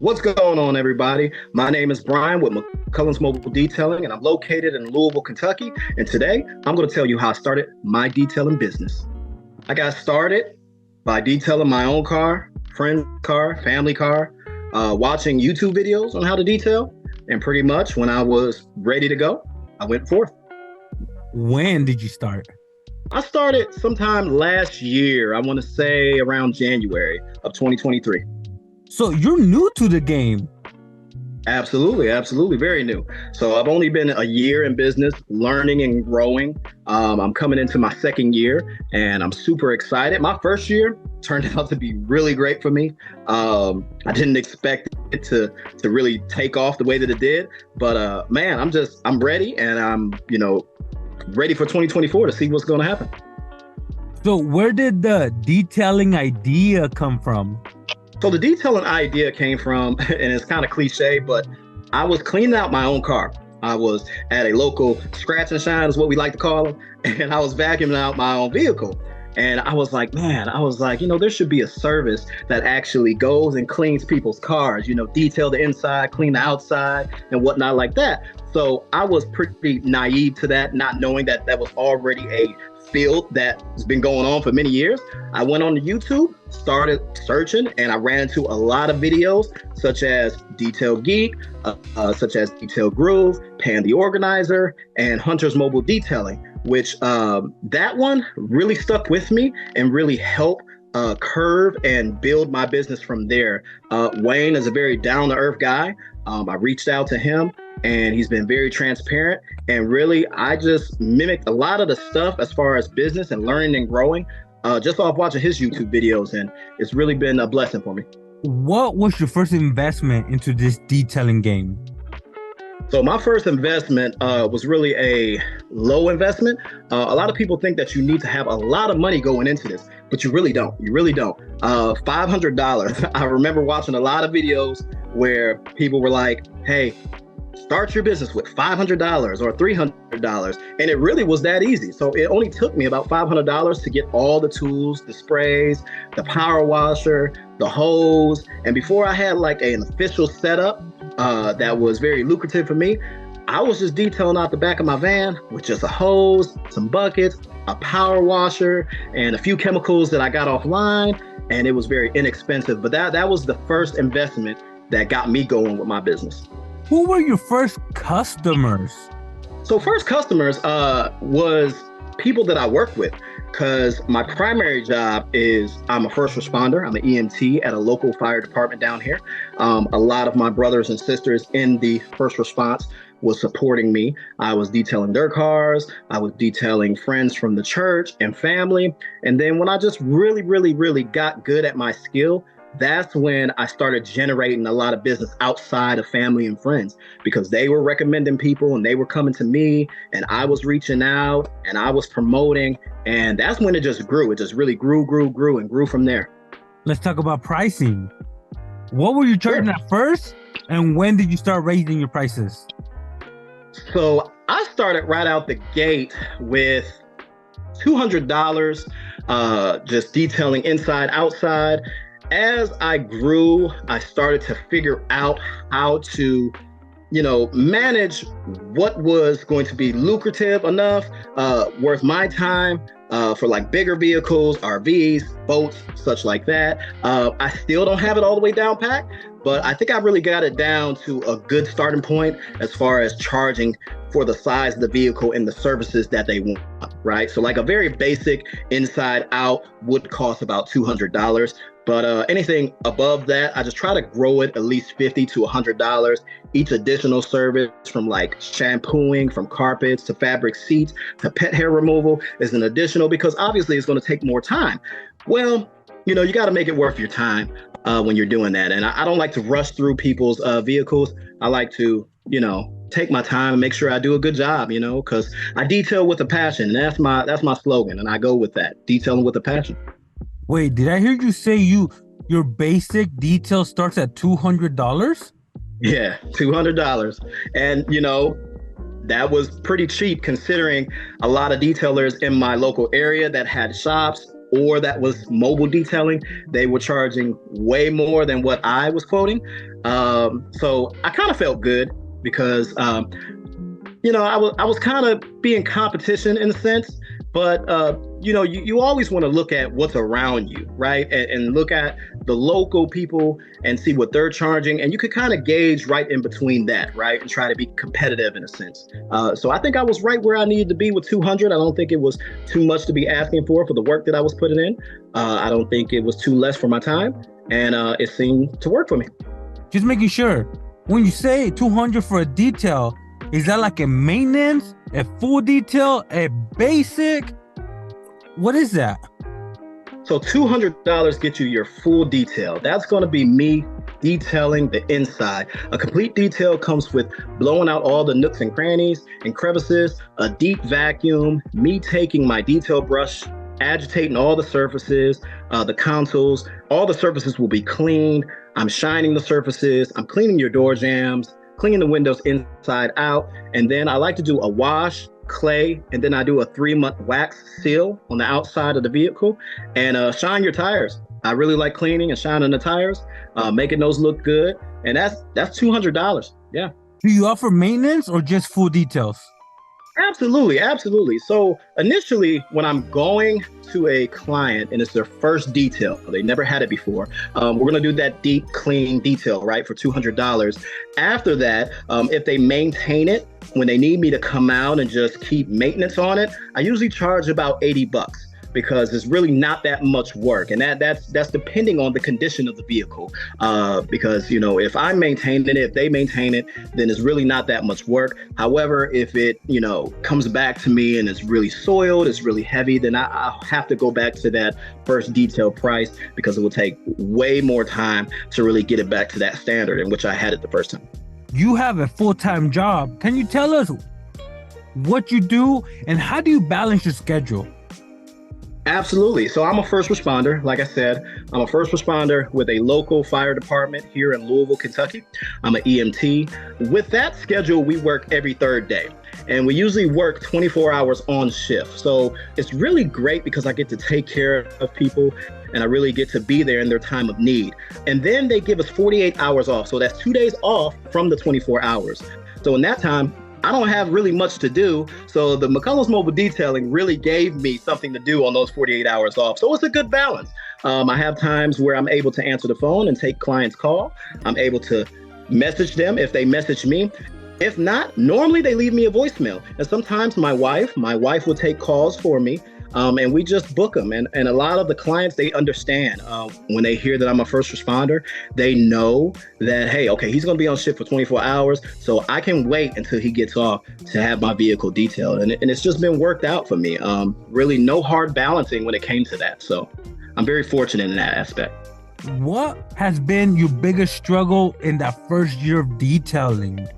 What's going on, everybody? My name is Brian with McCollum's Mobile Detailing, and I'm located in Louisville, Kentucky. And today, I'm going to tell you how I started my detailing business. I got started by detailing my own car, friend's car, family car, watching YouTube videos on how to detail. And pretty much when I was ready to go, I went forth. When did you start? I started sometime last year. I want to say around January of 2023. So you're new to the game. Absolutely, absolutely. Very new. So I've only been a year in business, learning and growing. I'm coming into my second year and I'm super excited. My first year turned out to be really great for me. I didn't expect it to really take off the way that it did. But man, I'm ready and I'm ready for 2024 to see what's going to happen. So where did the detailing idea come from? So the detailing idea came from, and it's kind of cliche, but I was cleaning out my own car. I was at a local scratch and shine is what we like to call them. And I was vacuuming out my own vehicle. And I was like, there should be a service that actually goes and cleans people's cars, detail the inside, clean the outside and whatnot like that. So I was pretty naive to that, not knowing that that was already a field that has been going on for many years. I went on to YouTube, started searching, and I ran into a lot of videos such as Detail Geek, such as Detail Groove, Pan the Organizer, and Hunter's Mobile Detailing, which that one really stuck with me and really helped curve and build my business from there. Wayne is a very down-to-earth guy. I reached out to him and he's been very transparent. And really, I just mimicked a lot of the stuff as far as business and learning and growing just off watching his YouTube videos. And it's really been a blessing for me. What was your first investment into this detailing game? So my first investment was really a low investment. A lot of people think that you need to have a lot of money going into this, but you really don't. You really don't. $500. I remember watching a lot of videos where people were like, hey, start your business with $500 or $300. And it really was that easy. So it only took me about $500 to get all the tools, the sprays, the power washer, the hose. And before I had like an official setup that was very lucrative for me, I was just detailing out the back of my van with just a hose, some buckets, a power washer, and a few chemicals that I got offline. And it was very inexpensive. But that was the first investment that got me going with my business. Who were your first customers? So first customers was people that I work with, because my primary job is I'm a first responder. I'm an EMT at a local fire department down here. A lot of my brothers and sisters in the first response was supporting me. I was detailing their cars. I was detailing friends from the church and family. And then when I just really, really, really got good at my skill, that's when I started generating a lot of business outside of family and friends, because they were recommending people and they were coming to me and I was reaching out and I was promoting. And that's when it just grew. It just really grew and grew from there. Let's talk about pricing. What were you charging at first? And when did you start raising your prices? So I started right out the gate with $200, just detailing inside, outside. As I grew, I started to figure out how to, manage what was going to be lucrative enough, worth my time, for like bigger vehicles, RVs, boats, such like that. I still don't have it all the way down pat, but I think I really got it down to a good starting point as far as charging for the size of the vehicle and the services that they want, right? So like a very basic inside out would cost about $200. But anything above that, I just try to grow it at least $50 to $100. Each additional service, from like shampooing, from carpets to fabric seats to pet hair removal, is an additional, because obviously it's going to take more time. Well, you got to make it worth your time when you're doing that. And I don't like to rush through people's vehicles. I like to, take my time and make sure I do a good job, because I detail with a passion. And that's my slogan. And I go with that, detailing with a passion. Wait, did I hear you say your basic detail starts at $200? Yeah, $200. And, that was pretty cheap considering a lot of detailers in my local area that had shops or that was mobile detailing. They were charging way more than what I was quoting. So I kind of felt good because I was kind of being competition in a sense, but you always want to look at what's around you, right? And look at the local people and see what they're charging. And you could kind of gauge right in between that, right? And try to be competitive in a sense. So I think I was right where I needed to be with 200. I don't think it was too much to be asking for the work that I was putting in. I don't think it was too less for my time. And it seemed to work for me. Just making sure. When you say 200 for a detail, is that like a maintenance, a full detail, a basic? What is that? So $200 gets you your full detail. That's going to be me detailing the inside. A complete detail comes with blowing out all the nooks and crannies and crevices, a deep vacuum, me taking my detail brush, agitating all the surfaces, the consoles. All the surfaces will be cleaned. I'm shining the surfaces. I'm cleaning your door jambs, cleaning the windows inside out. And then I like to do a wash, clay, and then I do a 3-month wax seal on the outside of the vehicle and shine your tires. I really like cleaning and shining the tires, making those look good. And that's $200. Yeah. Do you offer maintenance or just full details? Absolutely. So initially, when I'm going to a client and it's their first detail, they never had it before, we're going to do that deep, clean detail, right, for $200. After that, if they maintain it, when they need me to come out and just keep maintenance on it, I usually charge about $80 because it's really not that much work. And that's depending on the condition of the vehicle. Because, if I'm maintaining it, if they maintain it, then it's really not that much work. However, if it, comes back to me and it's really soiled, it's really heavy, then I'll have to go back to that first detail price because it will take way more time to really get it back to that standard in which I had it the first time. You have a full-time job. Can you tell us what you do and how do you balance your schedule? Absolutely. So I'm a first responder. Like I said, I'm a first responder with a local fire department here in Louisville, Kentucky. I'm an EMT. With that schedule, we work every third day. And we usually work 24 hours on shift. So it's really great because I get to take care of people and I really get to be there in their time of need. And then they give us 48 hours off. So that's 2 days off from the 24 hours. So in that time, I don't have really much to do. So the McCollum's Mobile Detailing really gave me something to do on those 48 hours off. So it's a good balance. I have times where I'm able to answer the phone and take clients' call. I'm able to message them if they message me. If not, normally they leave me a voicemail. And sometimes my wife will take calls for me. And we just book them. And a lot of the clients, they understand when they hear that I'm a first responder, they know that, hey, okay, he's going to be on shift for 24 hours. So I can wait until he gets off to have my vehicle detailed. And it's just been worked out for me. Really no hard balancing when it came to that. So I'm very fortunate in that aspect. What has been your biggest struggle in that first year of detailing?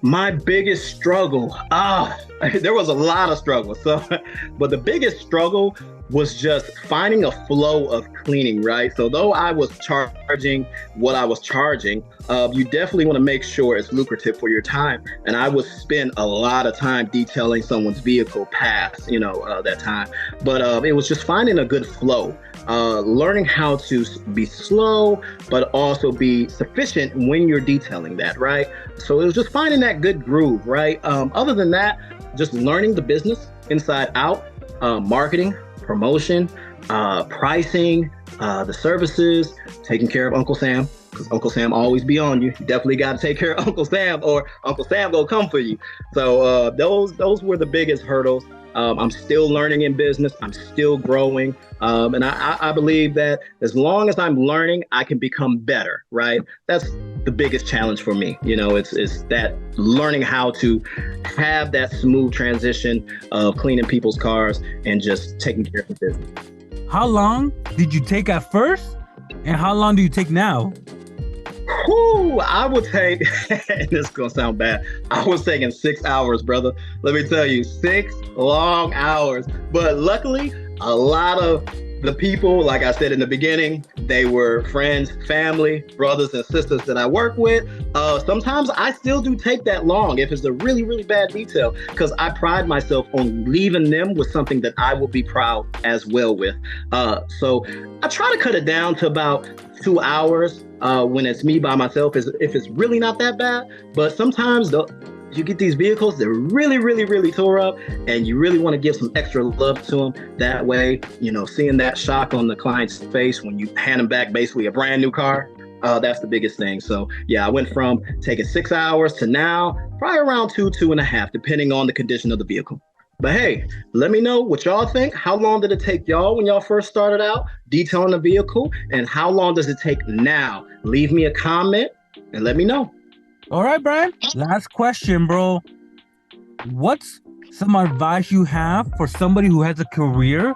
My biggest struggle, there was a lot of struggles. But the biggest struggle was just finding a flow of cleaning, right? So though I was charging what I was charging, you definitely want to make sure it's lucrative for your time. And I would spend a lot of time detailing someone's vehicle past, that time. But it was just finding a good flow. Learning how to be slow, but also be sufficient when you're detailing that, right? So it was just finding that good groove, right? Other than that, just learning the business inside out, marketing, promotion, pricing, the services, taking care of Uncle Sam, because Uncle Sam always be on you. You definitely got to take care of Uncle Sam or Uncle Sam will come for you. So those were the biggest hurdles. I'm still learning in business. I'm still growing. And I believe that as long as I'm learning, I can become better, right? That's the biggest challenge for me. It's that learning how to have that smooth transition of cleaning people's cars and just taking care of the business. How long did you take at first? And how long do you take now? I would take, and this is going to sound bad, I was taking 6 hours, brother. Let me tell you, 6 long hours. But luckily, a lot of the people, like I said in the beginning, they were friends, family, brothers and sisters that I work with. Sometimes I still do take that long if it's a really, really bad detail, because I pride myself on leaving them with something that I will be proud as well with. So I try to cut it down to about 2 hours when it's me by myself if it's really not that bad. But sometimes you get these vehicles that are really, really, really tore up, and you really want to give some extra love to them. That way, seeing that shock on the client's face when you hand them back basically a brand new car, that's the biggest thing. So yeah, I went from taking 6 hours to now probably around 2.5, depending on the condition of the vehicle. But hey, let me know what y'all think. How long did it take y'all when y'all first started out detailing a vehicle? And how long does it take now? Leave me a comment and let me know. All right, Brian. Last question, bro. What's some advice you have for somebody who has a career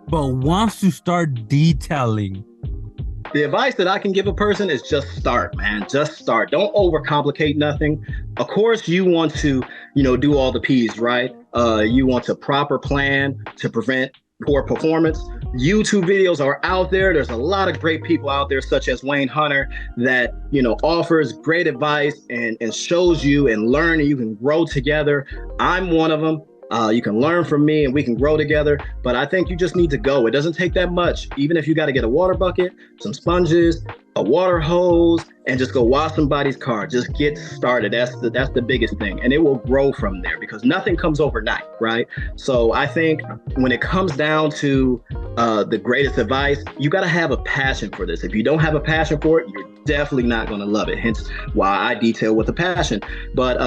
but wants to start detailing? The advice that I can give a person is just start, man. Just start. Don't overcomplicate nothing. Of course, you want to, do all the P's, right? You want to proper plan to prevent poor performance. YouTube videos are out there. There's a lot of great people out there, such as Wayne Hunter, that, offers great advice and shows you and learn, and you can grow together. I'm one of them. You can learn from me and we can grow together, but I think you just need to go. It doesn't take that much. Even if you got to get a water bucket, some sponges, a water hose, and just go wash somebody's car. Just get started. That's the biggest thing. And it will grow from there because nothing comes overnight, right? So I think when it comes down to the greatest advice, you got to have a passion for this. If you don't have a passion for it, you're definitely not going to love it. Hence why I detail with a passion. But,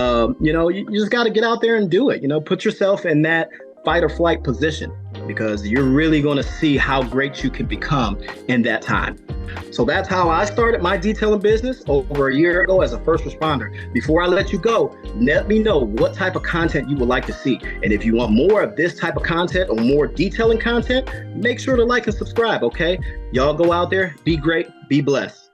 you just got to get out there and do it. Put yourself in that fight or flight position because you're really going to see how great you can become in that time. So that's how I started my detailing business over a year ago as a first responder. Before I let you go, let me know what type of content you would like to see. And if you want more of this type of content or more detailing content, make sure to like and subscribe, okay? Y'all go out there, be great, be blessed.